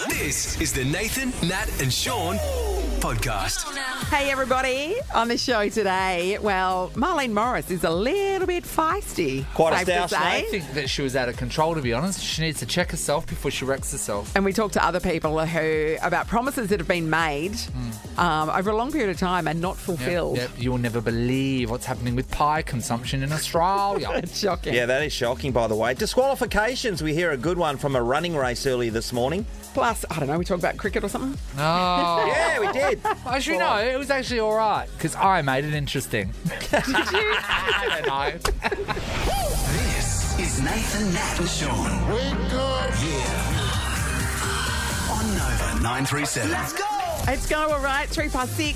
This is the Nathan, Nat and Sean podcast. Hey everybody, on the show today, well, Marlene Morris is a little bit feisty. Quite a safe to stoush, say. mate. I think that she was out of control, to be honest. She needs to check herself before she wrecks herself. And we talked to other people who about promises that have been made over a long period of time and not fulfilled. Yep. You'll never believe what's happening with pie consumption in Australia. It's shocking. Yeah, that is shocking, by the way. Disqualifications. We hear a good one from a running race earlier this morning. Plus, I don't know, we talked about cricket or something. Oh. Yeah, we did. Actually, no, it was actually all right because I made it interesting. Did you? I don't know. This is Nathan, Nat and Sean. Wake up. Yeah. On Nova 937. Let's go. It's going all right, 6:03.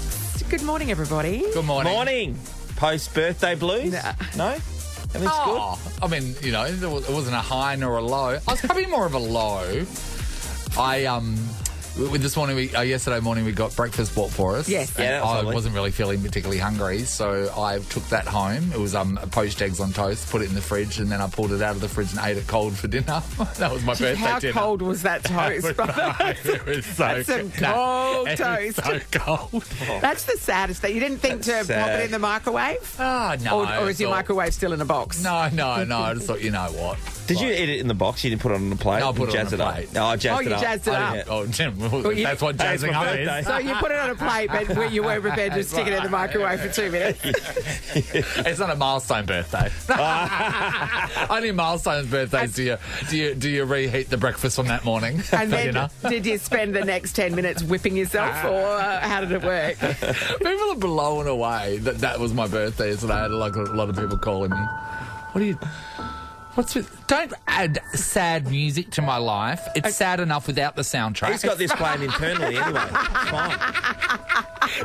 Good morning, everybody. Good morning. Morning. Post-birthday blues? Nah. No? Everything's Oh, I mean, you know, it wasn't a high nor a low. I was probably more of a low. Yesterday morning we got breakfast bought for us. Yes. Yeah, that was I lovely. wasn't really feeling particularly hungry, so I took that home. It was poached eggs on toast, put it in the fridge, and then I pulled it out of the fridge and ate it cold for dinner. That was my birthday How dinner. cold was that toast? It was so That's some cold it was toast. so cold. That's the saddest thing. You didn't think That's to pop sad. it in the microwave? Oh, no. Or is your microwave still in a box? No. I just thought, you know what? Did you eat it in the box? You didn't put it on a plate? No, I put it on Jazz a up? plate. No, I jazzed Oh, it you up. jazzed it up. Oh, Jim, you- that's what Hey, it's jazzing my up birthday. is. So you put it on a plate, but you were prepared to stick it in the microwave for 2 minutes. It's not a milestone birthday. Only milestone birthdays do you reheat the breakfast from that morning And for then dinner. did you spend the next 10 minutes whipping yourself, or how did it work? People are blown away that was my birthday yesterday. I had like a lot of people calling me. Don't add sad music to my life. It's sad enough without the soundtrack. He's got this playing internally anyway. It's fine.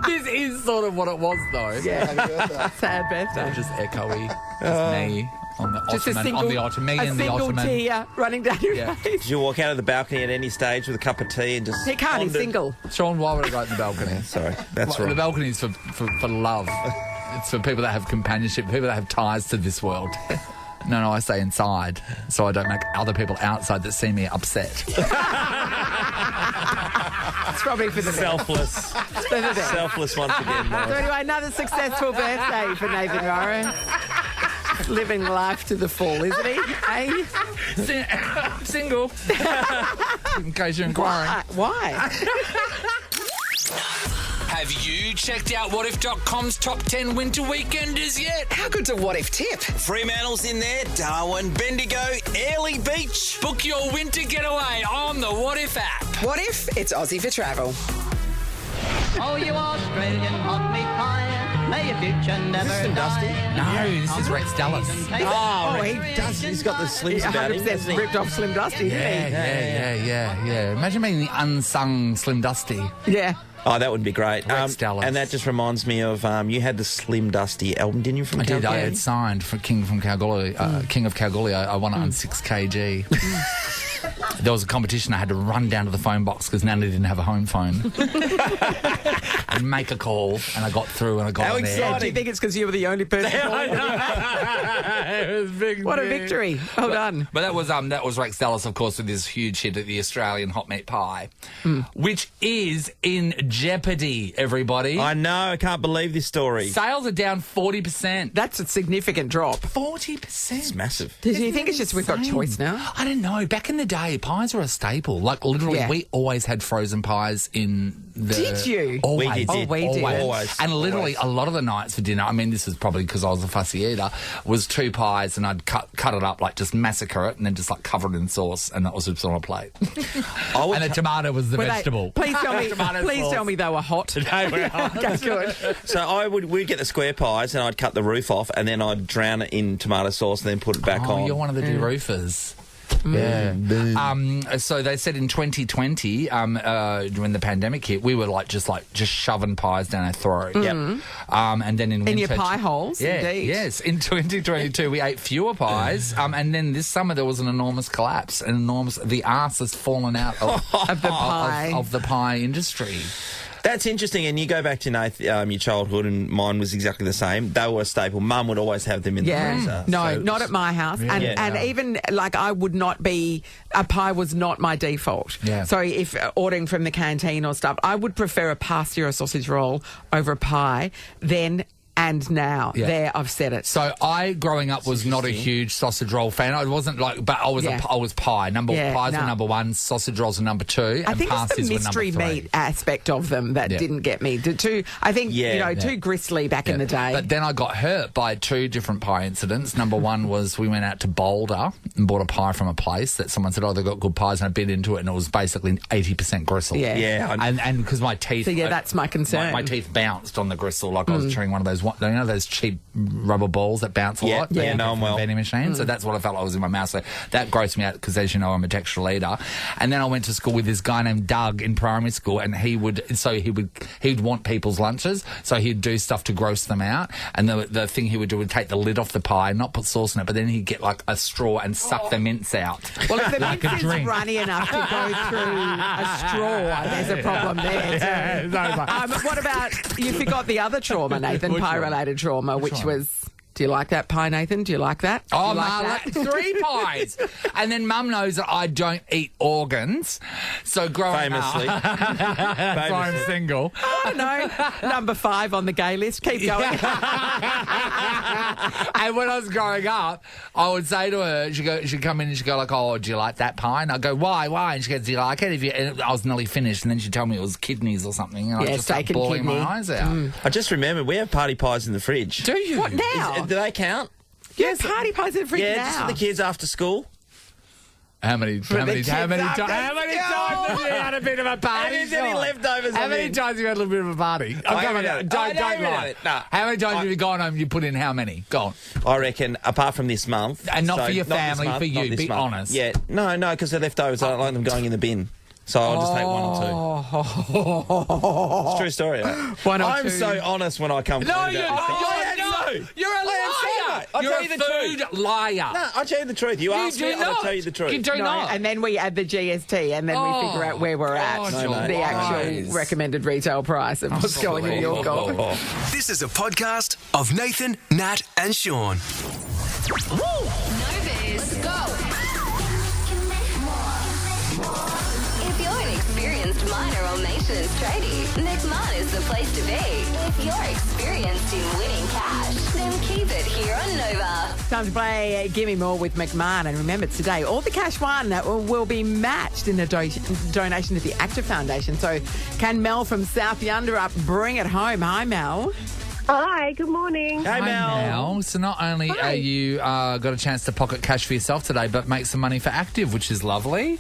This is sort of what it was, though. Yeah, sad birthday. Just echoey. Just me on the Just ottoman. On the ottoman. a and the single ottoman. tear running down your Yeah. face. Did you walk out of the balcony at any stage with a cup of tea and just... He can't, he's pondered? single. Sean, why would I go in the balcony? Sorry, that's The right. balcony's for love. It's for people that have companionship, people that have ties to this world. No, I stay inside so I don't make other people outside that see me upset. It's probably for the best. Selfless. For the best. Selfless once again, So Morris. anyway, another successful birthday for Nathan Morris. Living life to the full, isn't he? Eh? Single. In case you're inquiring. Why? Have you checked out whatif.com's top 10 winter weekenders yet? How good's a what if tip? Fremantle's in there, Darwin, Bendigo, Airlie Beach. Book your winter getaway on the What If app. What if it's Aussie for travel? Oh, you Australian hot meat pie, may your future never die. No, this is Rex Dallas. Oh, he does. He's got the slims about him, doesn't 100% he? ripped off Slim Dusty, didn't Yeah. Imagine being the unsung Slim Dusty. he? Yeah. Oh, that would be great. Rex Dallas. And that just reminds me of you had the Slim Dusty album, didn't you, from I did. I Calgary? had signed for King of Kalgoorlie. I won it on 6 kg. There was a competition. I had to run down to the phone box because Nana didn't have a home phone. And make a call, and I got through, and I got How on there. exciting. Do you think it's because you were the only person? It was big. What a victory. Well done. But that was Rex Dallas, of course, with this huge hit at the Australian hot meat pie, which is in jeopardy, everybody. I know. I can't believe this story. Sales are down 40%. That's a significant drop. 40%. It's massive. Do you think it's just we've got choice now? I don't know. Back in the day, pies were a staple. Like, literally, Yeah. we always had frozen pies in the... Did you? Always. We did. Oh, we did. Always. And literally, a lot of the nights for dinner, I mean, this is probably because I was a fussy eater, was 2 pies and I'd cut it up, like just massacre it and then just like cover it in sauce, and that was just on a plate. And the tomato was the Were they- vegetable. please tell me. Tomato Please sauce. tell me they were hot. Okay, good. So we'd get the square pies and I'd cut the roof off and then I'd drown it in tomato sauce and then put it back Oh, on. you're one of the deroofers. Yeah. So they said in 2020, when the pandemic hit, we were just shoving pies down our throat. Yep. And then in winter, your pie holes, yeah, indeed. yes. In 2022, we ate fewer pies. And then this summer there was an enormous collapse. The arse has fallen out of Of the pie. of the pie industry. That's interesting. And you go back to Nath, your childhood, and mine was exactly the same. They were a staple. Mum would always have them in the freezer. No, So not at my house. And even, like, I would not be... A pie was not my default. Yeah. So if ordering from the canteen or stuff, I would prefer a pasty or a sausage roll over a pie then and now. Yeah. There, I've said it. So I, growing up, was not a huge sausage roll fan. I wasn't like, but I was I was pie. Pies were number one, sausage rolls were number two, I and think it's pasties the were number mystery three. meat aspect of them that didn't get me. Too gristly back in the day. But then I got hurt by two different pie incidents. Number one was we went out to Boulder and bought a pie from a place that someone said, oh, they've got good pies, and I bit into it, and it was basically 80% gristle. Yeah. And because my teeth... So, that's my concern. My teeth bounced on the gristle like I was chewing one of those, those cheap rubber balls that bounce a lot? Yeah, know them well. Vending machine. So that's what I felt like was in my mouth. So that grossed me out because, as you know, I'm a textural eater. And then I went to school with this guy named Doug in primary school, and he would want people's lunches, so he'd do stuff to gross them out. And the thing he would do would take the lid off the pie, not put sauce in it, but then he'd get like a straw and suck the mince out. Well, if the like mince a is drink. runny enough to go through a straw, there's a problem there too. What about, you forgot the other trauma, Nathan, pie-related trauma, which was... Do you like that pie, Nathan? Do you like that? Oh, like Ma, that? 3 pies. And then Mum knows that I don't eat organs. So growing Famously. up... So I'm single. Oh, no. Number 5 on the gay list. Keep going. And when I was growing up, I would say to her, she'd come in and she'd go like, oh, do you like that pie? And I'd go, why? And she goes, do you like it? And I was nearly finished, and then she'd tell me it was kidneys or something. And I just started steak and bawling kidney. my eyes out. I just remembered we have party pies in the fridge. Do you? What now? Do they count? Yeah, party pies in the fridge Yeah, now. just for the kids after school. How many times have you had a bit of a party? Have you had any leftovers? How many times have you had a little bit of a party? Don't lie. No. How many times have you gone home and you put in how many? Go on. I reckon, apart from this month. And not for your not this family, month, for you, not this be month. honest. Yeah, no, because they're leftovers. I don't like them going in the bin. So I'll just take 1 or 2. It's a true story. Right? 1 or I'm 2. so honest when I come No, clean you're about not. this thing. You're a liar. I'll You're tell a you the food truth. liar. No, I'll tell you the truth. You ask me, I'll tell you the truth. You do No, not. and then we add the GST, and then we figure out where we're at. God, The actual recommended retail price of what's going in your goal. This is a podcast of Nathan, Nat, and Sean. Let's go. If you're an experienced miner or maintenance tradie, McMahon is the place to be. If you're experienced in winning cash, then keep it here on Nova. Time to play Gimme More with McMahon. And remember, today, all the cash won will be matched in a donation to the Activ Foundation. So can Mel from South Yunderup bring it home? Hi, Mel. Hi, good morning. Hey, Mel. So not only are you got a chance to pocket cash for yourself today, but make some money for Activ, which is lovely.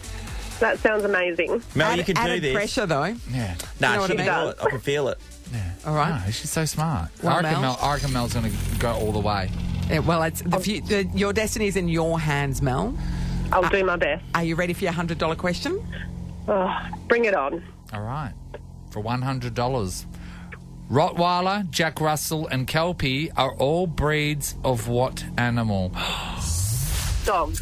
That sounds amazing. Mel, you can do Added this. pressure, though. Yeah. Nah, You know what she I can mean? feel it. I can feel it. Yeah. All right. No, she's so smart. Well, I reckon Mel's going to go all the way. Yeah, well, it's your destiny's in your hands, Mel. I'll do my best. Are you ready for your $100 question? Oh, bring it on. All right. For $100. Rottweiler, Jack Russell, and Kelpie are all breeds of what animal? Dog.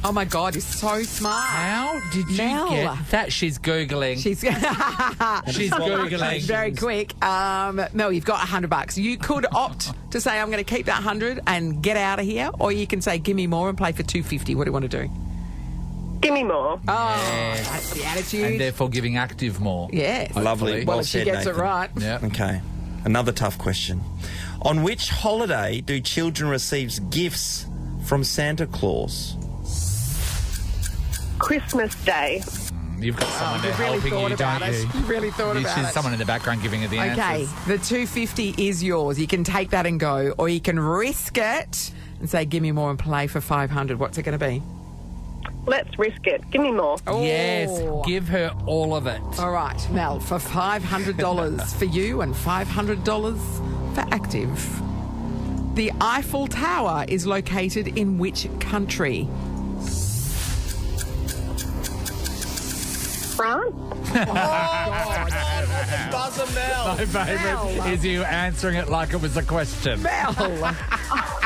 Oh, my God, you're so smart. How did you Mel. get that? She's Googling. She's Googling. very quick. Mel, you've got $100. You could opt to say, I'm going to keep that 100 and get out of here, or you can say, give me more and play for $250. What do you want to do? Give me more. Oh, Yes. that's the attitude. And therefore giving Activ more. Yes. Lovely. Well, Well if she said, gets Nathan. it right. Yeah. Okay. Another tough question. On which holiday do children receive gifts from Santa Claus? Christmas Day. You've got someone there You really helping thought you, about don't it. you? You really thought about She's it. someone in the background giving her the Okay, answers. the $250 is yours. You can take that and go, or you can risk it and say, give me more and play for $500. What's it going to be? Let's risk it. Give me more. Yes, Oh. give her all of it. All right, Mel, for $500 for you and $500 for Activ. The Eiffel Tower is located in which country? France. Buzzer Mel. My favourite is you answering it like it was a question. Mel,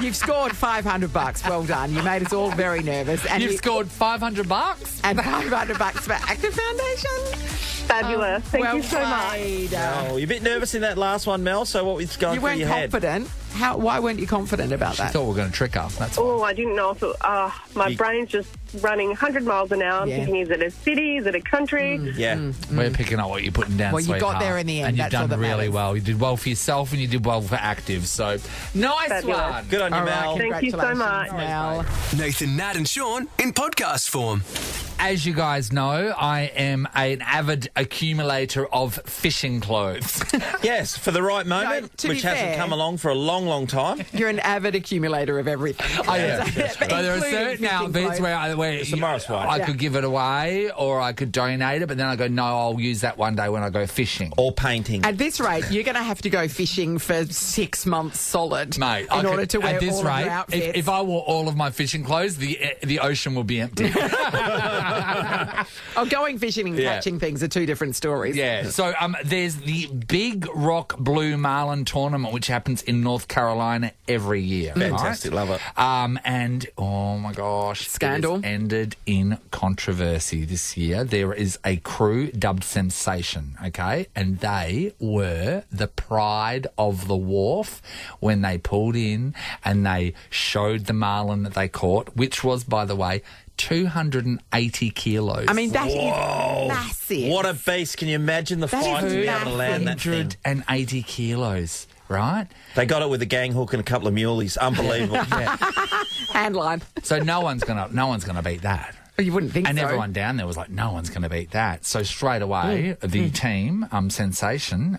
you've scored $500. Well done. You made us all very nervous. And You've scored $500? and $500 for Activ Foundation. Fabulous. Thank well you so much. played. Oh, you're a bit nervous in that last one, Mel. So what was going You through weren't your head? confident. Why weren't you confident about She that? thought we were going to trick her. That's why. Oh, I didn't know if it, my brain's just running 100 miles an hour. I'm Yeah. thinking, is it a city? Is it a country? Yeah. We're picking up what you're putting down, Well, you got sweetheart. there in the end. And you've That's all done that really matters. well. You did well for yourself and you did well for Activ. So, nice Fabulous. one. Good on you, All Mel. right, Thank you so congratulations, much. Mel. Nathan, Nat, and Sean in podcast form. As you guys know, I am an avid accumulator of fishing clothes. Yes, for the right moment, to be which hasn't fair- come along for a long, long time. You're an avid accumulator of everything. I am. But there are Including certain fishing outfits clothes. where It's the Morris way. I could give it away or I could donate it, but then I go, no, I'll use that one day when I go fishing. Or painting. At this rate, you're going to have to go fishing for 6 months solid, Mate, in order to wear at this all rate, of your outfits. if I wore all of my fishing clothes, the ocean will be empty. Oh, going fishing and Yeah. catching things are two different stories. Yeah. So there's the Big Rock Blue Marlin tournament, which happens in North Carolina every year. Fantastic, right? love it. And oh my gosh, Scandal. it has ended in controversy this year. There is a crew dubbed Sensation, okay, and they were the pride of the wharf when they pulled in and they showed the marlin that they caught, which was, by the way, 280 kilos. I mean, that is massive. What a beast. Can you imagine the That fight to is be able to land that thing? 280 kilos, right? They got it with a gang hook and a couple of muleys. Unbelievable. Handline. So no one's gonna beat that. You wouldn't think And so. everyone down there was like, no one's going to beat that. So straight away, the team, Sensation,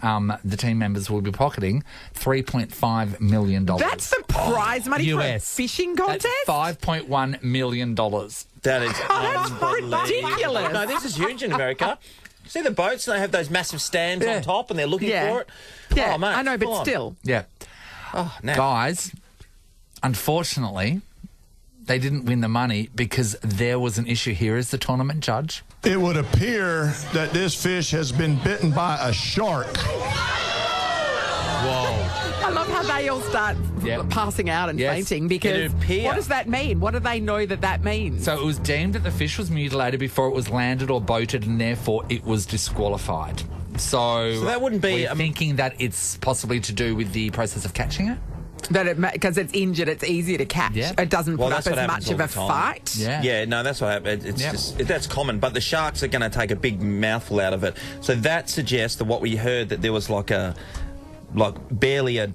the team members will be pocketing $3.5 million. That's the prize money for a US. fishing That's contest? $5.1 million. That is That's unbelievable. ridiculous. No, this is huge in America. See the boats and they have those massive stands Yeah. on top and they're looking Yeah. for it? Yeah, Oh, mate, I know, full but on. still. Yeah. Oh, now. Guys, unfortunately, they didn't win the money because there was an issue. Here is the tournament judge. It would appear that this fish has been bitten by a shark. Whoa. I love how they all start Yep. passing out and Yes. fainting because It'd appear. what does that mean? What do they know that means? So it was deemed that the fish was mutilated before it was landed or boated, and therefore it was disqualified. So that wouldn't be- we're thinking that it's possibly to do with the process of catching it. That because it's injured, it's easier to catch. Yeah. It doesn't Well, put up that's as what much happens of a all the time. fight. Yeah. Yeah, no, that's what happened. It's Yep. just that's common, but the sharks are going to take a big mouthful out of it. So that suggests that what we heard that there was barely a.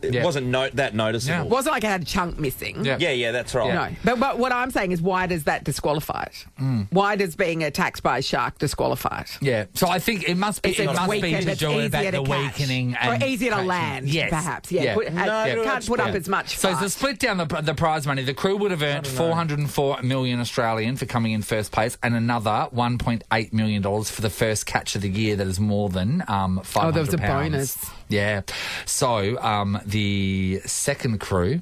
It Yeah. wasn't that noticeable. It wasn't like it had a chunk missing. Yeah. Yeah, that's right. No, but what I'm saying is, why does that disqualify it? Why does being attacked by a shark disqualify it? Yeah, so I think it must be It's to weakened, do it's about easier the to catch. weakening Or and easier to catching. land, Yes. perhaps. Yeah, can't put up as much So fight. to split down the prize money, the crew would have earned 404 million Australian for coming in first place, and another 1.8 million dollars for the first catch of the year. That is more than 500 Oh, there was a pounds. bonus. Yeah. So the second crew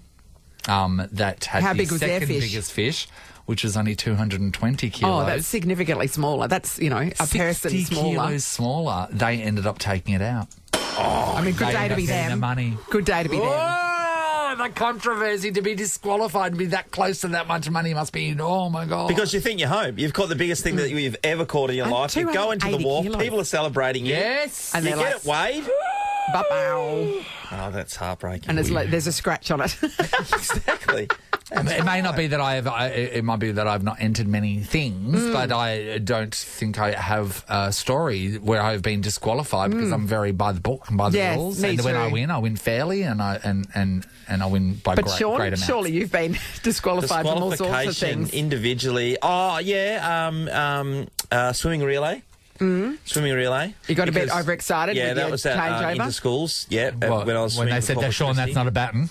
that had How the big was their second fish? biggest fish, which was only 220 kilos. Oh, that's significantly smaller. That's, a 60 person smaller. kilos smaller. They ended up taking it out. I mean, good They day to end be up getting them. the money. Good day to be them. Oh, the controversy to be disqualified and be that close to that much money must be, oh my God. Because you think you're home. You've caught the biggest thing that you've ever caught in your And life. You go into the 280 wharf, kilos. people are celebrating you. Yes. And You they're get like, it weighed. Ba-bow. Oh, that's heartbreaking. And there's a scratch on it. Exactly. It may not be that it might be that I've not entered many things, but I don't think I have a story where I've been disqualified because I'm very by the book and by the Yes, rules. me And when too. I win fairly, and I win by But great Sean, amounts. surely you've been disqualified from all sorts of Disqualification things. individually. Oh, yeah. Swimming relay. Swimming relay. You got a bit Because- overexcited Yeah, with that your was at changeover? inter schools. Yeah, Well, when I was when they swimming said for that, Sean, that's Corpus not a baton.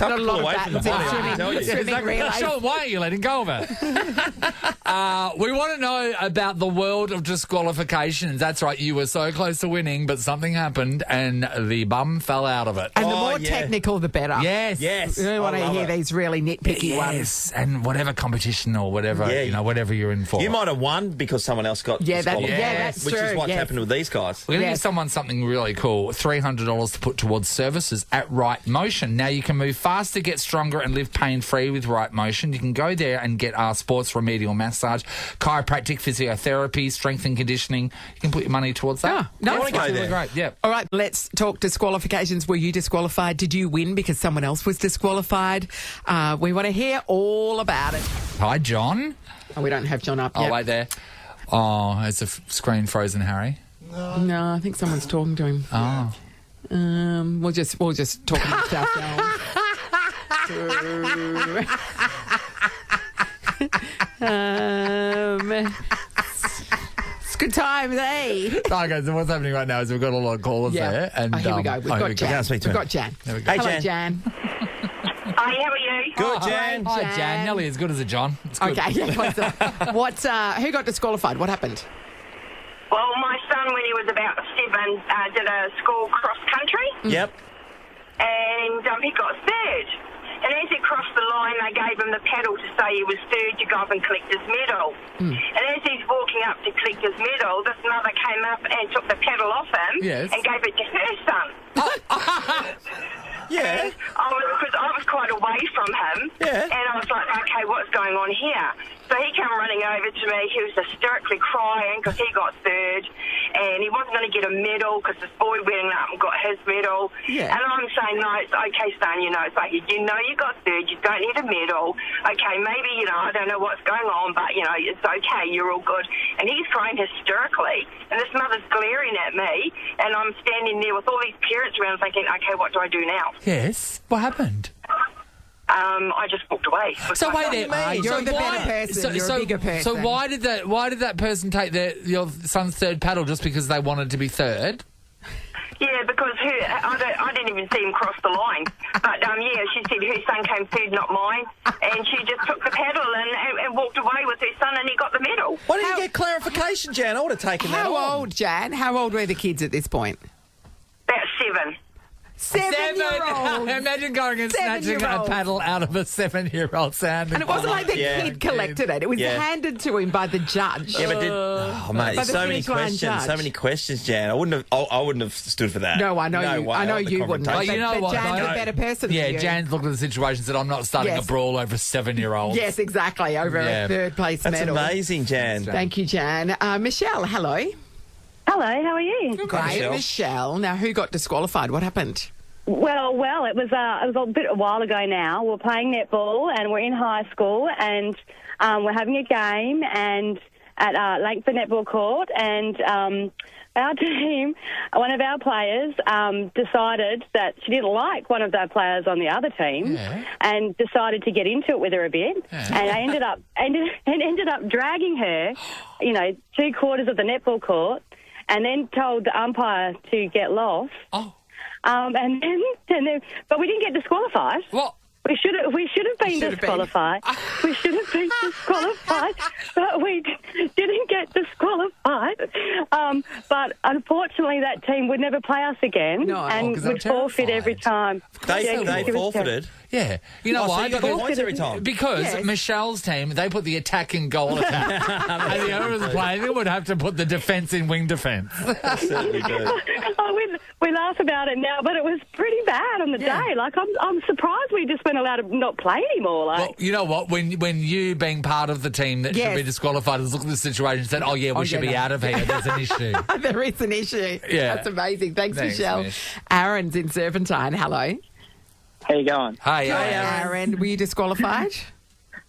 Tough Not to a pull lot of away from the battles in body, I can swimming. tell you. Swimming relays. Sean, why are you letting go of it? We want to know about the world of disqualifications. That's right, you were so close to winning, but something happened and the bum fell out of it. And the more technical, the better. Yes. Yes. You don't want I to love hear it. these really nitpicky ones. Yes, and whatever competition or whatever, whatever you're in for. You might have won because someone else got disqualified. that's which true. is what's happened with these guys. We're going to Yes. give someone something really cool, $300 to put towards services at Right Motion. Now, you can move faster, get stronger and live pain-free with Right Motion. You can go there and get our sports remedial massage, chiropractic, physiotherapy, strength and conditioning. You can put your money towards that. nice. I wanna go Really there. great, yeah. All right, let's talk disqualifications. Were you disqualified? Did you win because someone else was disqualified? We want to hear all about it. Hi, John. Oh, we don't have John up Oh, yet. wait there. Oh, it's a screen frozen, Harry. No, I think someone's talking to him. Oh. We'll just talk amongst ourselves. It's good times, eh? Okay, so what's happening right now is we've got a lot of callers there. And, here we go. We've got Jan. Can't speak to We've him. got Jan. There we go. Hey, Hello, Jan. Jan. Hi, how are you? Good, Jan. Hi, Jan. Jan. Nearly as good as a John. It's good. Okay, yeah, close enough. Who got disqualified? What happened? Well, my son, when he was about 7, did a school cross country, Yep. and he got third. And as he crossed the line, they gave him the paddle to say he was third to go up and collect his medal. And as he's walking up to collect his medal, this mother came up and took the paddle off him Yes. and gave it to her son. Yeah. Because I was quite away from him. Yeah. And I was like, okay, what's going on here? So he came running over to me. He was hysterically crying because he got third. And he wasn't going to get a medal because this boy went up and got his medal. Yeah. And I'm saying, no, it's okay, son. It's like, you know you got third. You don't need a medal. Okay, maybe, I don't know what's going on, but, it's okay. You're all good. And he's crying hysterically. And this mother's glaring at me. And I'm standing there with all these parents around thinking, okay, what do I do now? Yes. What happened? I just walked away. So wait there. You're So the why- better person. You're a bigger person. So why did that person take your son's third paddle just because they wanted to be third? Yeah, because I didn't even see him cross the line. But, she said her son came third, not mine. And she just took the paddle and walked away with her son and he got the medal. Why didn't you get clarification, Jan? I would have taken that How on. old, Jan? How old were the kids at this point? About 7. 7-year-old. Imagine going and snatching a 7-year-old. paddle out of a 7-year-old sound. And it wasn't like the Yeah. kid collected it. It was Yeah. handed to him by the judge. Yeah, but mate, By the so many finish line questions, so judge. many questions, Jan. I wouldn't have stood for that. No, I know you. way. I know want the you wouldn't. confrontation. But you know but what, Jan's though? a better person Yeah, than you. Jan's looked at the situation and said, I'm not starting Yes. a brawl over a 7-year-old. Yes, exactly. Over Yeah. a third place That's medal. amazing, Jan. Thank you, Jan. Michelle, hello. Hello, how are you? Great, Michelle. Michelle. Now, who got disqualified? What happened? Well, it was a while ago now. We're playing netball and we're in high school and we're having a game and at Langford Netball Court and our team, one of our players decided that she didn't like one of the players on the other team and decided to get into it with her a bit. And I ended up dragging her, 2/4 of the netball court and then told the umpire to get lost. Oh. And then, but we didn't get disqualified. What? We should have been disqualified. We should have been disqualified, but we didn't get disqualified. But unfortunately, that team would never play us again, No, and 'cause they're would forfeit every time. They Yeah, it was forfeited. Yeah. You know Oh, so why? you got the points every time. Because Yes. Michelle's team, they put the attack in goal attack. And the others playing, they would have to put the defence in wing defence. Certainly do. We laugh about it now, but it was pretty bad on the day. Like I'm surprised we just weren't allowed to not play anymore. Like. Well, you know what? When you being part of the team that should Yes. be disqualified has looked at the situation and said, oh, yeah, we should be out of here. There's an issue. There is an issue. Yeah. That's amazing. Thanks, Thanks, Michelle. Mish. Aaron's in Serpentine. Hello. How you going? Hi, Aaron. Were you disqualified?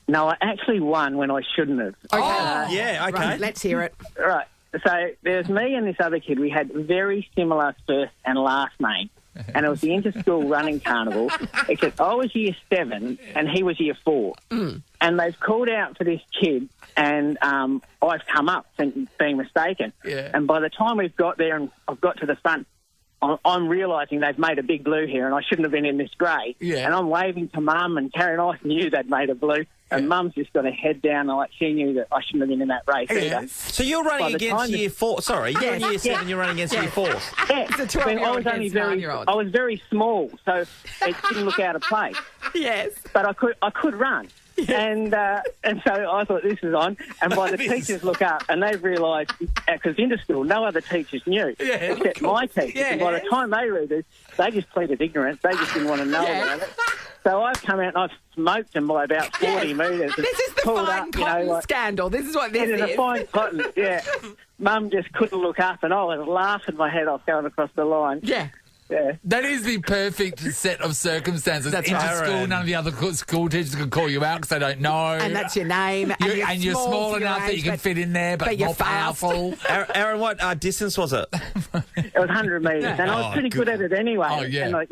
No, I actually won when I shouldn't have. Okay. Yeah, okay. Right, let's hear it. Right. So there's me and this other kid. We had very similar first and last name. And it was the inter-school running carnival, except I was year 7 and he was year 4. And they've called out for this kid and I've come up being mistaken. Yeah. And by the time we've got there and I've got to the front, I'm realising they've made a big blue here and I shouldn't have been in this grey. Yeah. And I'm waving to Mum and Karen, I knew they'd made a blue. And Mum's just got her head down and she knew that I shouldn't have been in that race either. So you're running against year 4. Sorry, you're in year 7, you're running against year 4. Yeah. It's a 12-year-old against a 9-year-old. I was very small, so it didn't look out of place. Yes. But I could run. And so I thought, this is on. And by the teachers look up and they've realised, because into school, no other teachers knew except my teachers. Yeah. And by the time they read this, they just pleaded ignorance. They just didn't want to know about it. So I've come out and I've smoked them by about 40 metres. This is the fine cotton scandal. This is what this is. It is a fine cotton, yeah. Mum just couldn't look up and I was laughing my head off going across the line. Yeah. Yeah. That is the perfect set of circumstances. That's Into right. school, none of the other school teachers can call you out because they don't know. And that's your name. And you're small enough that you can fit in there, but you're more fast. powerful. Aaron, what distance was it? It was 100 metres, and I was pretty good at it anyway. Oh, yeah. And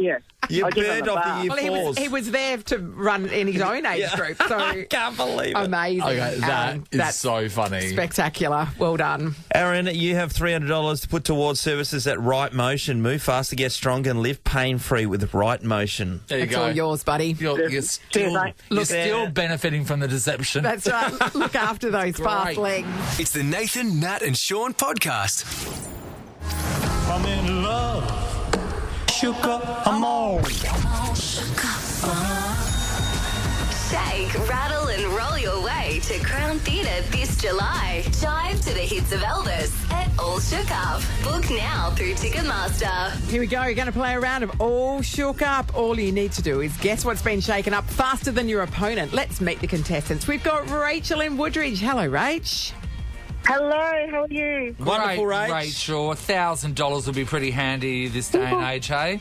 You I get on burned the off bar. the year Well, 4s. he was there to run in his own age group. So I can't believe it. amazing. Okay, that is That's so funny. spectacular. Well done. Aaron, you have $300 to put towards services at Right Motion. Move faster, get stronger, and live pain-free with Right Motion. There you It's go. all yours, buddy. You're still benefiting from the deception. That's right. Look after those fast legs. It's the Nathan, Nat and Sean podcast. I'm in love. Shook up, I'm on. Shake, rattle, and roll your way to Crown Theatre this July. Jive to the hits of Elvis at All Shook Up. Book now through Ticketmaster. Here we go. You're going to play a round of All Shook Up. All you need to do is guess what's been shaken up faster than your opponent. Let's meet the contestants. We've got Rachel in Woodridge. Hello, Rach. Hello, how are you? Wonderful, Great, Rach. Rachel. $1,000 would be pretty handy this day and age, hey?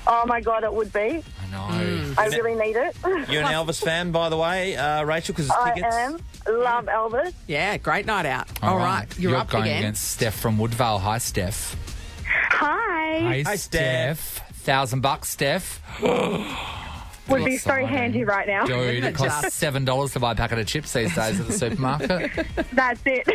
Oh my God, it would be. I know. I really need it. You're an Elvis fan, by the way, Rachel, because it's I tickets. am. Love Elvis. Yeah, great night out. All right. You're up going again. against Steph from Woodvale. Hi, Steph. Hi. Hi, Steph. $1,000, Steph. Would be so handy right now. Dude, it costs $7 to buy a packet of chips these days at the supermarket. That's it.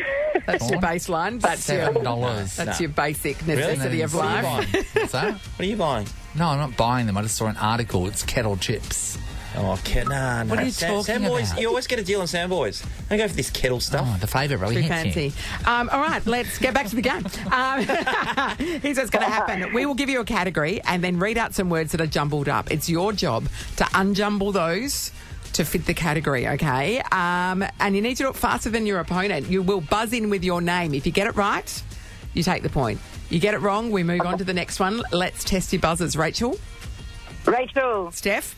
That's your baseline. That's $7. That's your basic necessity of What are you life. buying? What's that? What are you buying? No, I'm not buying them. I just saw an article. It's kettle chips. Oh, nah. What are you talking Sandboys, about? you always get a deal on Sandboys. Don't go for this kettle stuff. Oh, the flavour really Too hits you. fancy. All right, let's get back to the game. Here's what's going to happen. We will give you a category and then read out some words that are jumbled up. It's your job to unjumble those to fit the category, okay? And you need to do it faster than your opponent. You will buzz in with your name. If you get it right, you take the point. You get it wrong, we move on to the next one. Let's test your buzzers. Rachel? Rachel. Steph?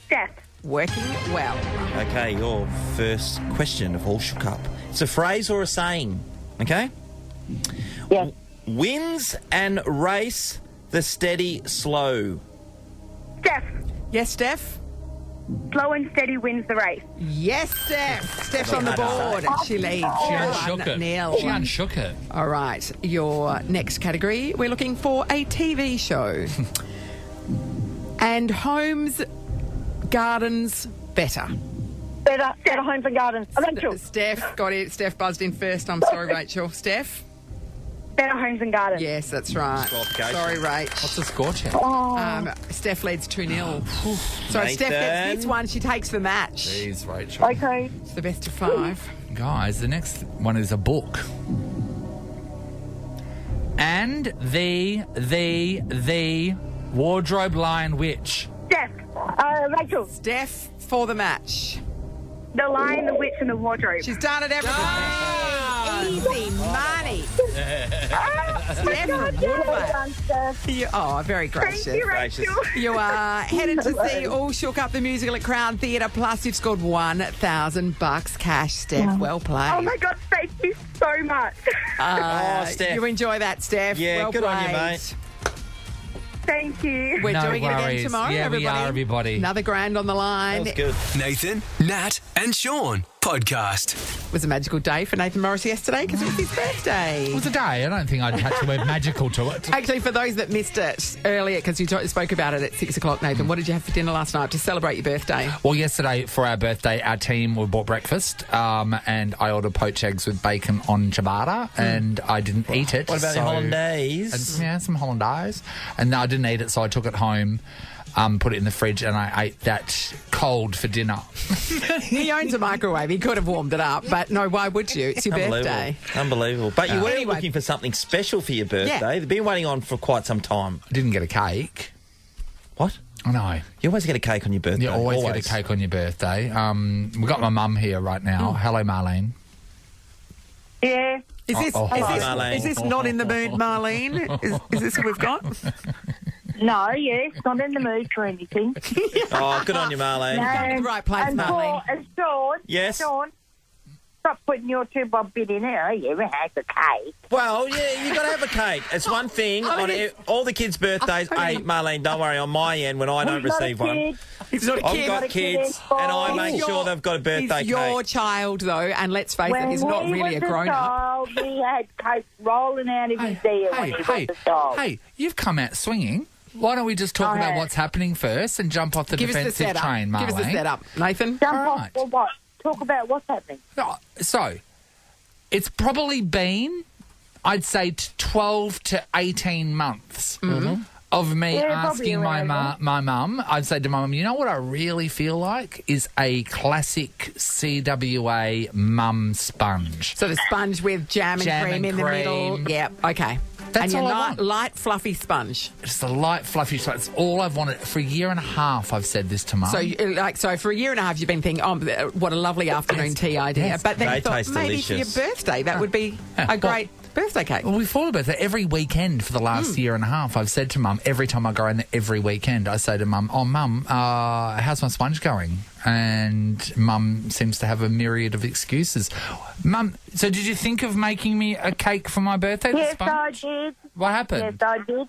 Steph. Working well. Okay, your first question of All Shook Up. It's a phrase or a saying, okay? Yes. Wins and race the steady slow. Steph. Yes, Steph? Slow and steady wins the race. Yes, Steph. Steph's on the board. She leads. She unshook it. 1-0. She unshook it. All right. Your next category, we're looking for a TV show. And homes, gardens, better. Better homes and gardens. Rachel. Steph got it. Steph buzzed in first. I'm sorry, Rachel. Steph? Better homes and gardens. Yes, that's right. Sorry, Rach. What's the score, Chad? Steph leads 2-0. So Steph gets this one. She takes the match. Jeez, Rachel. Okay. It's the best of 5. Guys, the next one is a book. And the wardrobe lion witch. Steph. Rachel. Steph for the match. The Lion, the Witch, and the Wardrobe. She's done it, everything. Easy money. Steph from Woodvale. Oh, very gracious. Thank you, Rachel. You are headed to see All Shook Up the musical at Crown Theatre. Plus, you've scored $1,000 cash, Steph. Well played. Oh, my God, thank you so much. Steph. You enjoy that, Steph. Yeah, well good played. on you, mate. Thank you. We're No doing it again worries. tomorrow, Yeah, we everybody. are, everybody. Another grand on the line. That was good. Nathan, Nat and Sean. podcast. It was a magical day for Nathan Morris yesterday because it was his birthday. It was a day. I don't think I'd attach the word magical to it. Actually, for those that missed it earlier, because you spoke about it at 6 o'clock, Nathan, what did you have for dinner last night to celebrate your birthday? Well, yesterday for our birthday, our team bought breakfast, and I ordered poached eggs with bacon on ciabatta, and I didn't eat it. What about the hollandaise? Yeah, some hollandaise. And I didn't eat it, so I took it home. Put it in the fridge, and I ate that cold for dinner. He owns a microwave. He could have warmed it up, but no, why would you? It's your birthday. Unbelievable. But you were Anyway. looking for something special for your birthday. Yeah. They've been waiting on for quite some time. I didn't get a cake. What? I know. You always get a cake on your birthday. You always get a cake on your birthday. We've got my mum here right now. Hello, Marlene. Yeah. Is this, Marlene. is this not in the mood, Marlene? Is this what we've got? No, yes, not in the mood for anything. Oh, good on you, Marlene. Got the right place, and Marlene. Sean, Yes? Sean, stop putting your 2 bob bit in there. You ever had the cake? Well, yeah, you got to have a cake. It's one thing on all the kids' birthdays. Hey, Marlene, don't worry. On my end, when I don't He's not a receive one, kid. He's not a I've kid. got Not a kid, kids, and I boy. make He's sure they've got a birthday He's your cake. child, though, and let's face When it, he's not he really a was grown-up. child, he had cake rolling out of his ear when he was a child. Hey, you've come out swinging. Why don't we just talk I about have. what's happening first and jump off the Give us the defensive setup. train, Marlene? Give us the setup, Nathan. Jump All off right. for what? Talk about what's happening. So, it's probably been, I'd say, 12 to 18 months of me Yeah, probably asking my around mum. I'd say to my mum, you know what I really feel like is a classic CWA mum sponge. So the sponge with jam and cream in the middle. Yep, okay. That's and all your I want. light, fluffy sponge. Just a light, fluffy sponge. It's all I've wanted. For a year and a half, I've said this to mum. So for a year and a half, you've been thinking, oh, what a lovely afternoon tea idea. Yes. But then They you thought taste maybe delicious. for your birthday, that would be a great birthday cake. Well, we've thought about that every weekend for the last year and a half. I've said to mum, every time I go in there, every weekend, I say to mum, oh, mum, how's my sponge going? And mum seems to have a myriad of excuses. Mum, so did you think of making me a cake for my birthday? the Yes, I sponge? did. What happened? Yes, I did.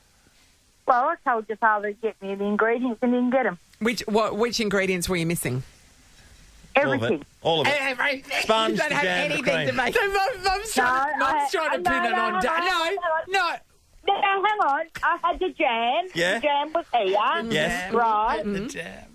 Well, I told your father to get me the ingredients and didn't get them. Which ingredients were you missing? Everything. All of it. Sponge, You don't the have jam, the anything cream. to make. Mum's trying to pin it on. No. No, hang on. I had the jam. Yeah. The jam was here. Yes. Right. The jam.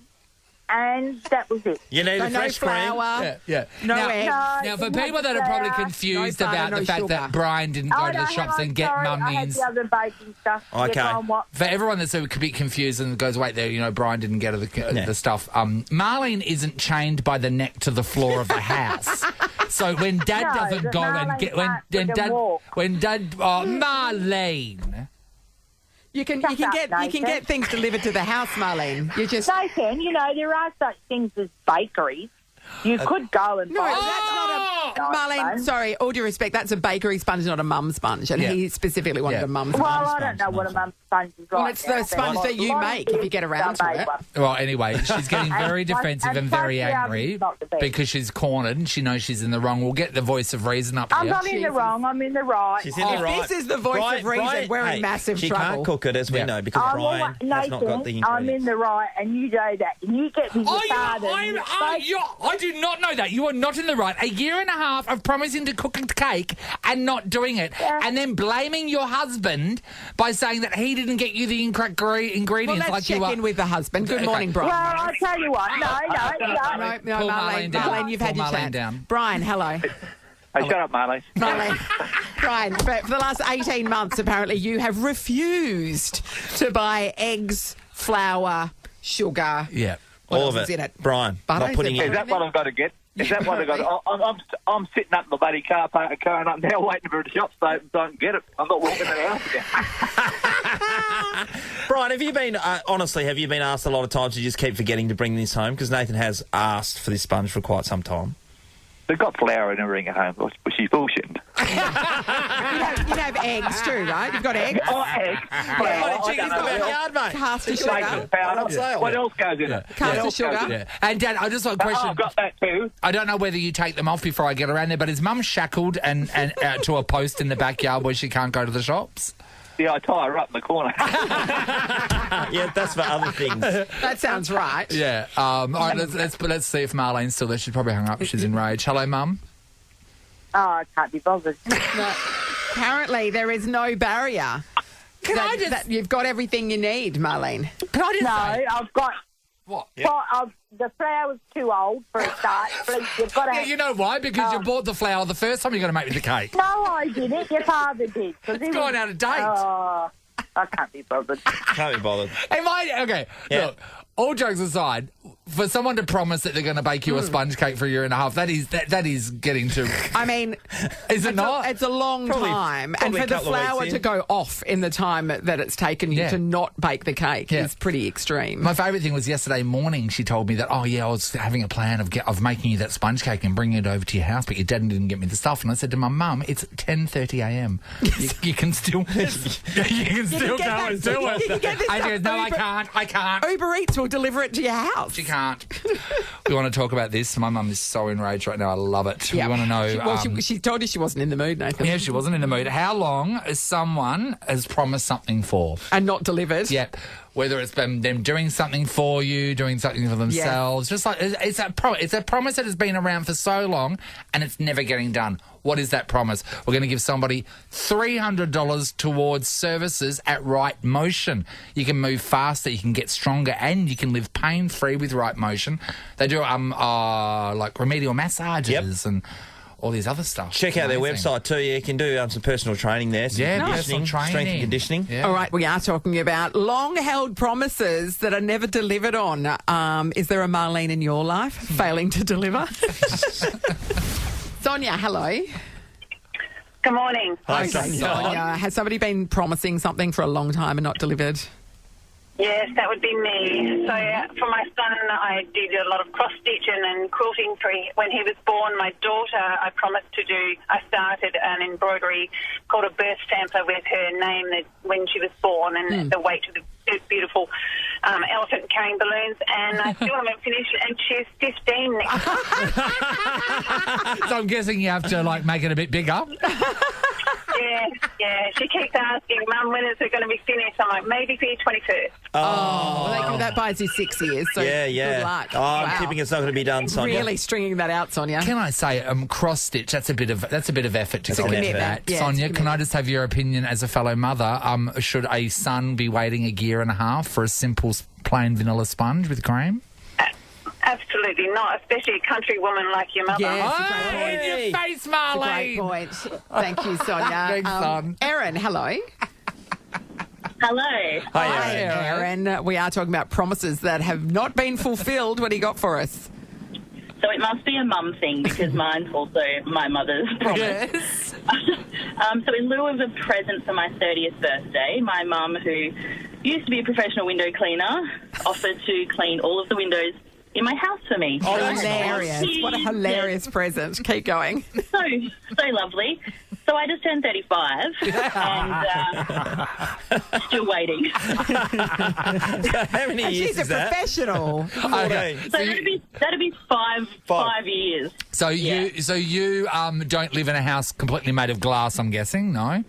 And that was it. You need So a no fresh cream. flour. Yeah. No now, eggs. Now, for people that are probably confused No butter, about no the fact sugar. that Brian didn't go to the shops and get I had Mummy's. the other baking stuff. Okay. Yes, on what? For everyone that's a bit confused and goes, wait there, Brian didn't get the stuff. Marlene isn't chained by the neck to the floor of the house. So when Dad No, doesn't but go and Marlene get can't freaking walk. Marlene. You can Shut up, get things delivered to the house, Marlene. You just Nathan, there are such things as bakeries. You could go and no, buy that's not a Marlene. Sorry, all due respect, that's a bakery sponge, not a mum sponge, and he specifically wanted a mum sponge. Well, I don't know what a mum sponge is like. Well, it's the sponge that you make if you get around to it. Well, anyway, she's getting very defensive and very Sophie angry Allen's not the best. because she's cornered and she knows she's in the wrong. We'll get the voice of reason up I'm here. not in the wrong. I'm in the right. She's in the right. This is the voice of reason. We're in massive she trouble. can't cook it, as we know, because Brian has not got the ingredients. I'm in the right, and you know that. And you get me your father. I did not know that. You are not in the right. A year and a half of promising to cook a cake and not doing it, and then blaming your husband by saying that he didn't get you the incorrect ingredients. Well, let's check in with the husband. Good morning, Brian. Well, I'll tell you what. No, Pull Marlene down. Marlene, you've had Pull your Marlene chance. down. Brian, hello. Hey, shut up, Marlene. Brian, for the last 18 months, apparently, you have refused to buy eggs, flour, sugar. Yeah. What All else of is it. in it? Brian, Butter, not putting is it in. Is that what I've got to get? Is that what I've got to... I'm sitting up in the bloody car park, carrying up now, waiting for the shop to open so I can get it. I'm not walking in the house again. Brian, have you been, honestly, asked a lot of times, you just keep forgetting to bring this home? Because Nathan has asked for this sponge for quite some time. They've got flour and everything at home, which is bullshit. You have eggs too, right? You've got eggs. Oh, eggs. Caster sugar. What else goes in it? Caster sugar. Yeah. And Dad, I just want a question. I've got that too. I don't know whether you take them off before I get around there, but is Mum shackled and to a post in the backyard where she can't go to the shops? Yeah, I tie her up in the corner. Yeah, that's for other things. That sounds right. Yeah. All right, let's see if Marlene's still there. She's probably hung up. She's enraged. Hello, Mum. Oh, I can't be bothered. No, apparently, there is no barrier. That you've got everything you need, Marlene. Can I just say? I've got... What? The flour's too old for a start. Please, you've got to... Yeah, you know why? Because you bought the flour the first time you're going to make me the cake. No, I didn't. Your father did. It's gone out of date. Oh, I can't be bothered. Can't be bothered. Okay, look, all jokes aside, for someone to promise that they're going to bake you a sponge cake for a year and a half, that is getting too... I mean... Is it not? It's a long time. And for the flour to go off in the time that it's taken you to not bake the cake is pretty extreme. My favourite thing was yesterday morning she told me that, I was having a plan of making you that sponge cake and bringing it over to your house, but your dad didn't get me the stuff. And I said to my mum, it's 10:30 a.m. You can still... you can still go and do it. You can get this I stuff goes, no, I can't. Uber Eats will deliver it to your house. She can't. We want to talk about this. My mum is so enraged right now. I love it. Yeah. We want to know... She told you she wasn't in the mood, Nathan. Yeah, she wasn't in the mood. How long has someone has promised something for? And not delivered. Yeah. Whether it's been them doing something for you, doing something for themselves. Just like it's a promise that has been around for so long and it's never getting done. What is that promise? We're going to give somebody $300 towards services at Right Motion. You can move faster, you can get stronger, and you can live pain-free with Right Motion. They do like remedial massages and all these other stuff. Check out their website too. You can do some personal training there. Personal training. Strength and conditioning. Yeah. All right, we are talking about long-held promises that are never delivered on. Is there a Marlene in your life failing to deliver? Sonia, hello. Good morning. Hi, Okay, Sonia. Sonia. Has somebody been promising something for a long time and not delivered? Yes, that would be me. So for my son, I did a lot of cross-stitching and quilting when he was born. My daughter, I started an embroidery called a birth stamper with her name when she was born and the weight of the beautiful elephant carrying balloons, and I still haven't finished, and she's 15 next month. So I'm guessing you have to make it a bit bigger. Yeah. She keeps asking, Mum, when is it going to be finished? I'm like, maybe for your 21st. Well, that buys you 6 years, so good luck. Oh, I'm tipping it's not going to be done, Sonia. Really stringing that out, Sonia. Can I say cross stitch? That's a bit of effort to get that. Yeah, Sonia, can I just have your opinion as a fellow mother? Should a son be waiting a year and a half for a simple plain vanilla sponge with cream? Absolutely not, especially a country woman like your mother. Yes, in your face, Marlene. Great point. Thank you, Sonia. Thanks, son. Erin, hello. Hello. Hi, Erin. We are talking about promises that have not been fulfilled. What do you got for us? So it must be a mum thing because mine's also my mother's promise. Yes. So in lieu of a present for my 30th birthday, my mum, who used to be a professional window cleaner, offered to clean all of the windows in my house for me. Oh, hilarious. What a hilarious present. Keep going. So lovely. So I just turned 35 and still waiting. How many years She's a is that? professional. Okay. So that'd be five years. So you don't live in a house completely made of glass, I'm guessing, no?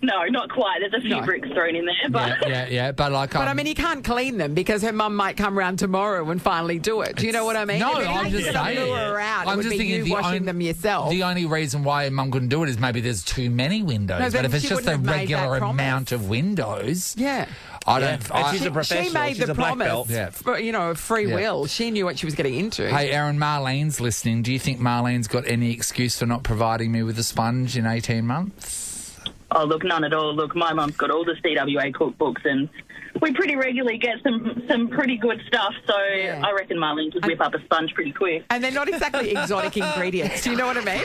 No, not quite. There's a few bricks thrown in there, but Yeah. But But I mean, you can't clean them because her mum might come round tomorrow and finally do it. Do you know what I mean? No, If you I'm had just to saying. lure her out, I'm it would just be thinking you washing them yourself. The only reason why mum couldn't do it is maybe there's too many windows. No, but then if it's she just a wouldn't have made that regular promise. amount of windows, Yeah. I don't. And she's a She professional. made She's the a black promise, belt. for, free will. She knew what she was getting into. Hey, Aaron, Marlene's listening. Do you think Marlene's got any excuse for not providing me with a sponge in 18 months? oh, look, none at all. Look, my mum's got all the CWA cookbooks and we pretty regularly get some pretty good stuff, so I reckon Marlene could whip up a sponge pretty quick. And they're not exactly exotic ingredients. Do you know what I mean?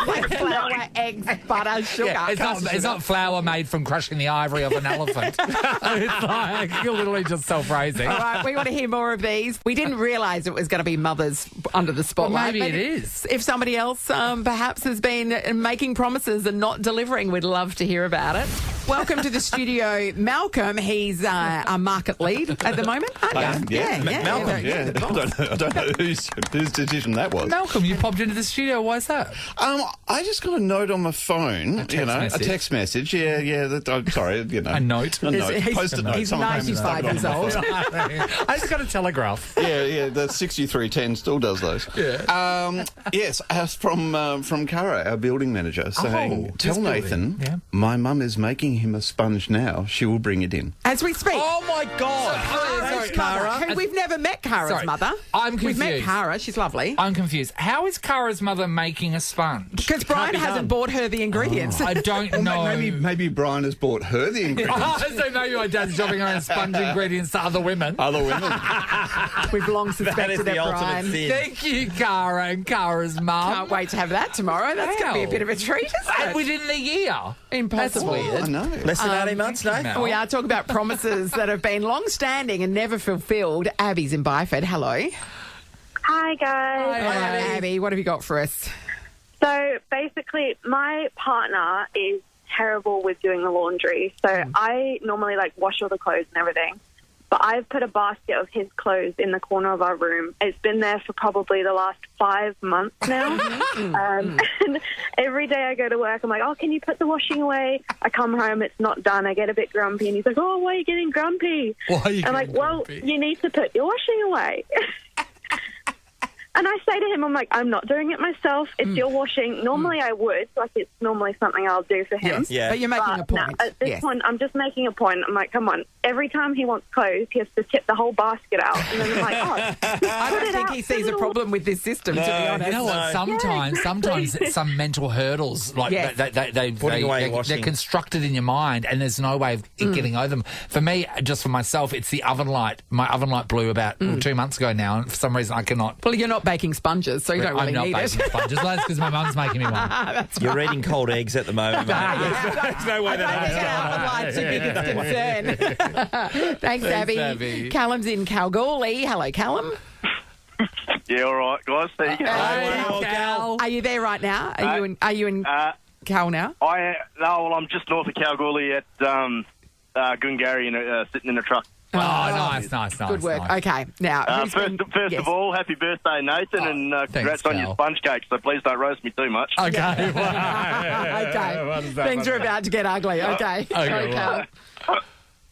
Like flour, eggs, butter, sugar. Yeah, it's not flour made from crushing the ivory of an elephant. It's like you're literally just self-raising. All right, we want to hear more of these. We didn't realise it was going to be mothers under the spotlight. Well, maybe it is. If somebody else perhaps has been making promises and not delivering, we'd love to hear about it. Welcome to the studio, Malcolm. He's a market lead at the moment, aren't you? Malcolm. the boss. I don't know whose decision that was. Malcolm, you popped into the studio. Why is that? I just got a note on my phone. A text message. Yeah. I'm sorry. A note. Post-it note. He's Someone came and 95 stuck it on years my old. phone. I just got a telegraph. Yeah. The 6310 still does those. Yeah. Yes, from Cara, our building manager, saying, "Tell Nathan, my mum is making him a sponge now. She will bring it in." As we speak. Oh, my God. Cara's mother, who we've never met Cara's mother. I'm confused. We've met Cara. She's lovely. I'm confused. How is Cara's mother making a sponge? Because Brian hasn't bought her the ingredients. I don't know. Maybe Brian has bought her the ingredients. So maybe my dad's shopping around sponge ingredients to other women. We've long suspected the it, ultimate Brian. sin. Thank you, Cara and Cara's mum. Can't wait to have that tomorrow. That's going to be a bit of a treat, isn't it? Within the year. Impossible. I know. Less than 18 months, no? We are talking about promises that have been long-standing and never fulfilled. Abby's in Byford. Hello. Hi, guys. Hello, Abby. What have you got for us? So basically, my partner is terrible with doing the laundry. So I normally wash all the clothes and everything. But I've put a basket of his clothes in the corner of our room. It's been there for probably the last 5 months now. And every day I go to work, I'm like, oh, can you put the washing away? I come home, it's not done. I get a bit grumpy. And he's like, oh, why are you getting grumpy? I'm like, well, you need to put your washing away. And I say to him, I'm like, I'm not doing it myself. It's your washing. Normally I would. It's normally something I'll do for him. Yes, yeah. But you're making a point. No, at this point, I'm just making a point. I'm like, come on. Every time he wants clothes, he has to tip the whole basket out. And then I'm like, I don't think he sees a problem with this system, to be honest. You know what? Sometimes it's some mental hurdles, they're constructed in your mind, and there's no way of getting over them. For me, just for myself, it's the oven light. My oven light blew about 2 months ago now, and for some reason I cannot. Well, you're not baking sponges, so you don't really need it. I'm not baking sponges. Well, that's because my mum's making me one. You're eating cold eggs at the moment, mate. There's no way Light's a biggest concern. Thanks, Abby. Callum's in Kalgoorlie. Hello, Callum. Yeah, all right, guys. There you go. Cal. Are you there right now? Are you in Cal now? I'm just north of Kalgoorlie at Goongarrie, sitting in a truck. Oh, nice. Good work. Nice. Okay, now first of all, happy birthday, Nathan, and congrats on your sponge cake. So please don't roast me too much. Okay. Okay. Things are about to get ugly. Okay.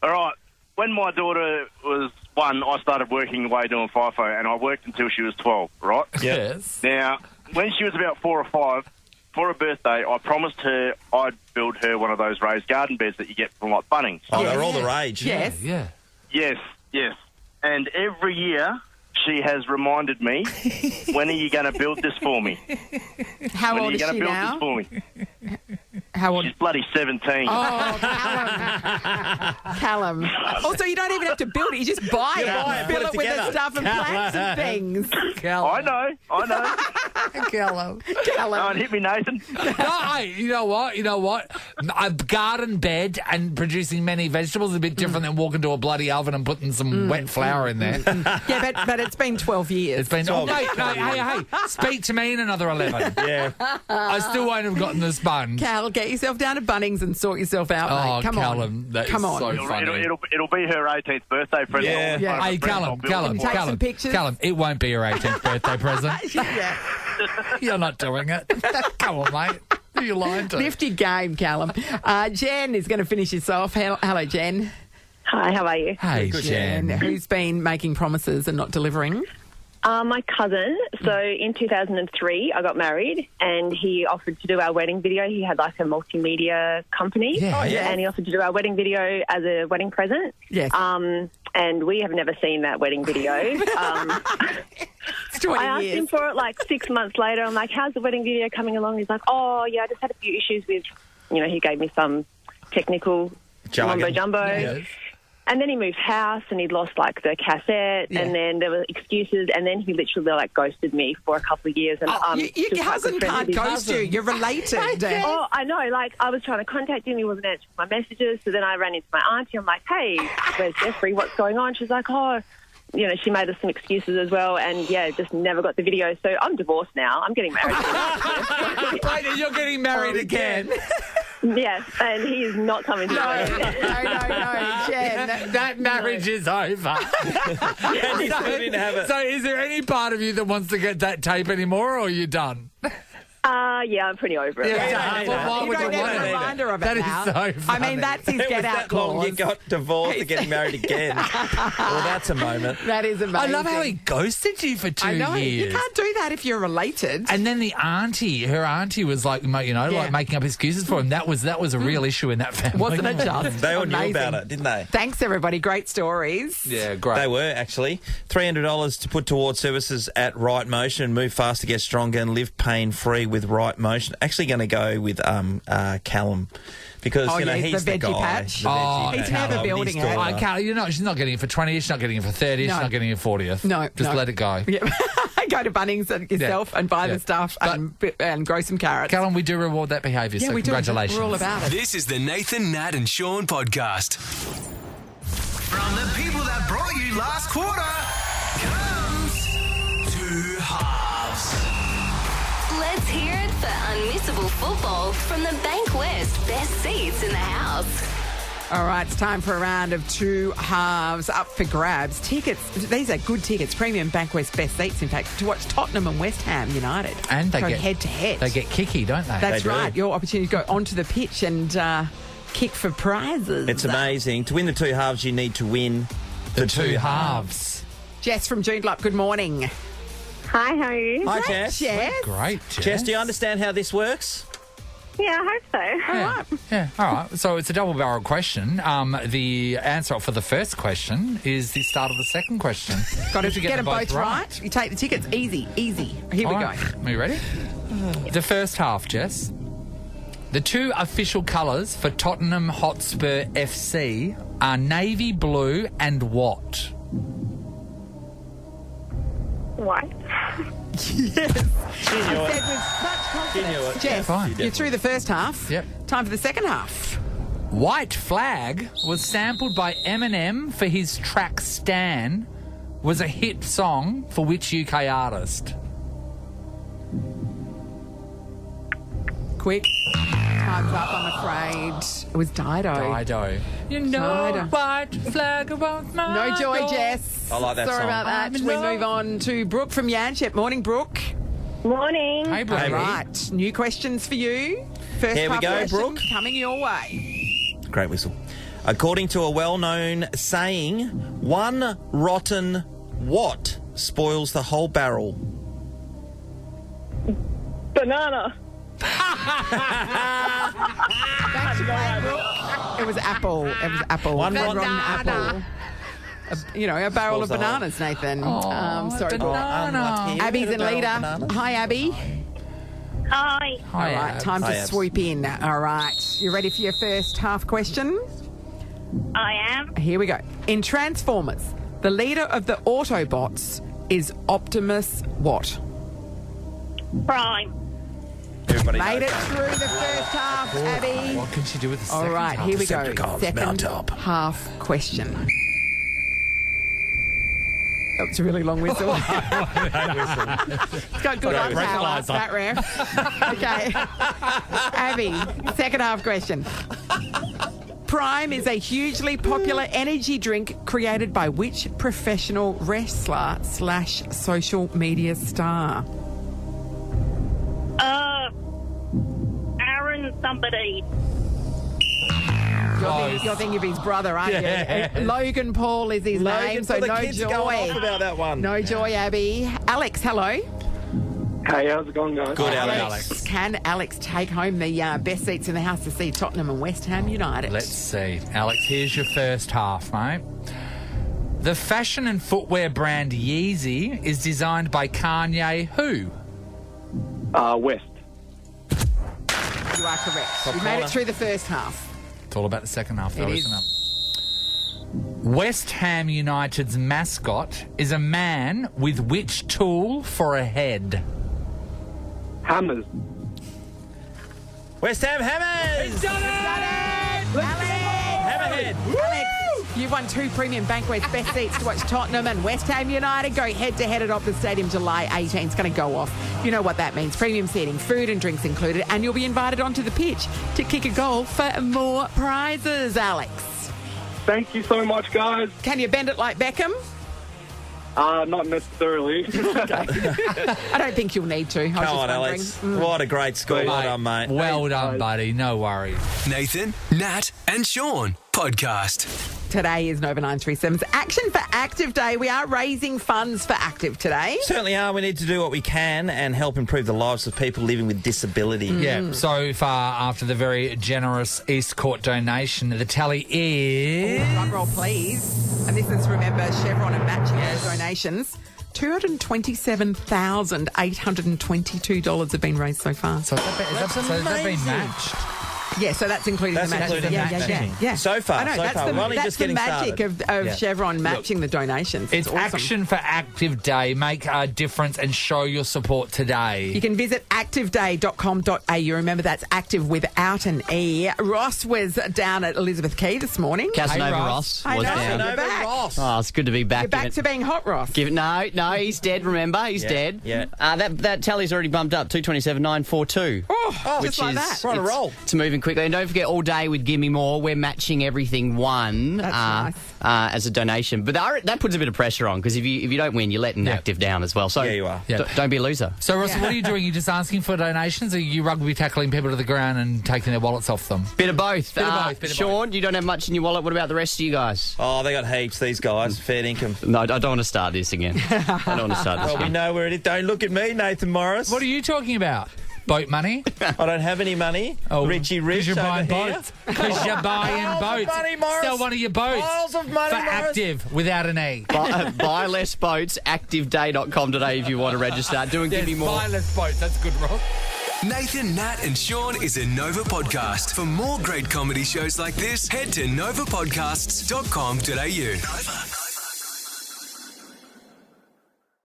All right. When my daughter was 1, I started working away doing FIFO, and I worked until she was 12. Right? Yes. Now, when she was about 4 or 5. For her birthday, I promised her I'd build her one of those raised garden beds that you get from Bunnings. Oh, they're all the rage. Yes. Yeah. Yes. And every year she has reminded me, when are you going to build this for me? How when old are you is going she to build now? this for me? How old? She's bloody 17. Oh, Callum. Also, you don't even have to build it. You just buy it. Fill it with the stuff and plants and things. I know. Callum. Don't hit me, Nathan. No, you know what? A garden bed and producing many vegetables is a bit different than walking to a bloody oven and putting some wet flour in there. Yeah, but it's been 12 years. It's been 12 years. Hey, speak to me in another 11. Yeah. I still won't have gotten the sponge. Cal, get yourself down to Bunnings and sort yourself out, mate. Come Callum, on. that is Come on. so funny. It'll be her 18th birthday present. Yeah. Hey, Callum, it won't be your 18th birthday present. Yeah. You're not doing it. Come on, mate. Who are you lying to? Lift your game, Callum. Jen is going to finish this off. Hello, Jen. Hi, how are you? Hey, Jen. Who's been making promises and not delivering? My cousin. So in 2003, I got married, and he offered to do our wedding video. He had a multimedia company, and he offered to do our wedding video as a wedding present. Yes. And we have never seen that wedding video. I asked him for it 6 months later. I'm like, how's the wedding video coming along? He's like, oh, yeah, I just had a few issues with, he gave me some technical mumbo-jumbo. Yes. And then he moved house, and he'd lost the cassette, and then there were excuses, and then he literally ghosted me for a couple of years. And your cousin can't ghost you. You're related. Oh, I know. I was trying to contact him. He wasn't answering my messages. So then I ran into my auntie. I'm like, hey, where's Jeffrey? What's going on? She's like, oh, she made us some excuses as well, and just never got the video. So I'm divorced now. I'm getting married. Wait, you're getting married again? Yes, and he is not coming to No, me. Jen. That marriage is over. And he's going to have it. So is there any part of you that wants to get that tape anymore, or are you done? Yeah, I'm pretty over it. Yeah, why You would don't you need want a it? reminder of it That is now. so I funny. mean, that's his It was get out that long clause. you got divorced and getting married again. Well, that's a moment. That is amazing. I love how he ghosted you for 2 I know. years. You can't do that if you're related. And then her auntie was like, like making up excuses for him. That was a real issue in that family. Wasn't it just? They all knew Amazing. about it, didn't they? Thanks, everybody. Great stories. Yeah, great. They were, actually. $300 to put towards services at Right Motion. Move faster, get stronger, and live pain-free with Right Motion. Actually going to go with Callum. Because, he's the the veggie guy. patch. The veggie He's patch. never Callum, building he's it. taller. She's not getting it for 20th, she's not getting it for 30th, she's No. not getting it for 40th. No, Just no. let it go. Yeah. Go to Bunnings yourself and buy the stuff and grow some carrots. Callum, we do reward that behaviour, so we do. congratulations. We're all about it. This is the Nathan, Nat and Sean podcast. From the people that brought you last quarter comes Two Halves. Let's hear it for unmissable football from the Bank West best seats in the house. All right, it's time for a round of Two Halves up for grabs. Tickets, these are good tickets, premium Bankwest best seats, in fact, to watch Tottenham and West Ham United. And they go get head-to-head. They get kicky, don't they? That's They do. right, your opportunity to go onto the pitch and kick for prizes. It's amazing. To win the Two Halves, you need to win the two halves. Jess from Joondalup, good morning. Hi, how are you? Hi, Great, Jess. Jess. Great, Jess. Jess, do you understand how this works? Yeah, I hope so. All right. Yeah, all right. So it's a double-barrel question. The answer for the first question is the start of the second question. Got to You get them both right. You take the tickets easy. Here we All go. right. Are you ready? The first half, Jess. The two official colours for Tottenham Hotspur FC are navy blue and what? White. Yes. She knew I it. said with such She knew confidence. it. Jess, Fine. you're through the first half. Yep. Time for the second half. White Flag was sampled by Eminem for his track Stan, was a hit song for which UK artist? Quick. Time's up, I'm afraid. It was Dido. Dido. You Dido. white flag above my No joy, door. Jess. I like that Sorry song. about that. I'm in We love. move on to Brooke from Yanchep. Morning, Brooke. Morning. Hey, Brooke. All right. New questions for you. First Here we half go, question Brooke. coming your way. Great whistle. According to a well-known saying, one rotten what spoils the whole barrel? Banana. Back to back, Brooke. It was apple. It was apple. One Rotten rotten apple. A barrel of Spoils the whole- bananas, Nathan. Sorry, Brooke. Unlucky. Abby's in Barrel of leader. bananas. Hi, Abby. Hi. Hi, All right, Ab. time Hi, to Abs. swoop in. All right, you ready for your first half question? I am. Here we go. In Transformers, the leader of the Autobots is Optimus what? Prime. Everybody Made knows it that. through the first half, Abby. What can she do with the All second right, half? here we go. Decepticons, Second mount up. half question. That was a really long whistle. It's got good Great on power, that ref. Okay. Abby, second half question. Prime is a hugely popular energy drink created by which professional wrestler / social media star? Aaron somebody. You're thinking of his brother, aren't Yeah. you? Logan Paul is his Logan, name, so for the no kids joy. going off about that one. No joy, Abby. Alex, hello. Hey, how's it going, guys? Good, Alex. Can Alex take home the best seats in the house to see Tottenham and West Ham United? Let's see. Alex, here's your first half, mate. The fashion and footwear brand Yeezy is designed by Kanye who? West. You are correct. Top You made corner. it through the first half. It's all about the second half, though, It isn't is. it? West Ham United's mascot is a man with which tool for a head? Hammers. West Ham Hammers! Alex! Hammerhead! Alex, You've won 2 premium banquets, best seats to watch Tottenham and West Ham United go head-to-head at Optus Stadium July 18. It's going to go off. You know what that means. Premium seating, food and drinks included, and you'll be invited onto the pitch to kick a goal for more prizes, Alex. Thank you so much, guys. Can you bend it like Beckham? Not necessarily. I don't think you'll need to. Come on, Alex. What a great score. Well done, mate. Well done, buddy. No worries. Nathan, Nat, and Sean podcast. Today is Nova 937's Action for Active Day. We are raising funds for Active today. Certainly are. We need to do what we can and help improve the lives of people living with disability. Yeah, so far after the very generous East Court donation, the tally is... Drum roll, please. And this is, remember, Chevron and matching those donations. $227,822 have been raised so far. So has that been matched? Yeah, so that's including the matching. Yeah. So far, I know, so far. We're only just that's the getting magic started. of Chevron matching the donations. It's awesome. Action for Active Day. Make a difference and show your support today. You can visit activeday.com.au. Remember, that's active without an E. Ross was down at Elizabeth Quay this morning. Casanova Ross was down. You're back. Oh, it's good to be back. You're back to being hot, Ross. No, he's dead, remember? He's dead. Yeah. That tally's already bumped up, 227,942. Just like that. We're on a roll. It's moving quickly. And don't forget, all day with Gimme More, we're matching everything won That's nice. As a donation. But that puts a bit of pressure on, because if you don't win, you're letting Active down as well. So Yeah, you are. Don't be a loser. So, Ross, what are you doing? Are you just asking for donations, or are you rugby tackling people to the ground and taking their wallets off them? Bit of both. Bit of both. Sean, you don't have much in your wallet. What about the rest of you guys? Oh, they got heaps, these guys. Fair income. No, I don't want to start this again. I don't want to start this Well, we again. know where it is. Don't look at me, Nathan Morris. What are you talking about? Boat money? I don't have any money. Oh, Richie Rich you're over buying here. boats. Because you're buying Piles of boats. money, Morris. Sell one of your boats. Piles of money, for Morris. Active, without an E. Buy less boats, activeday.com.au if you want to register. Do and give me more. Buy less boats. That's good, Ross. Nathan, Nat, and Sean is a Nova podcast. For more great comedy shows like this, head to novapodcasts.com.au. Nova.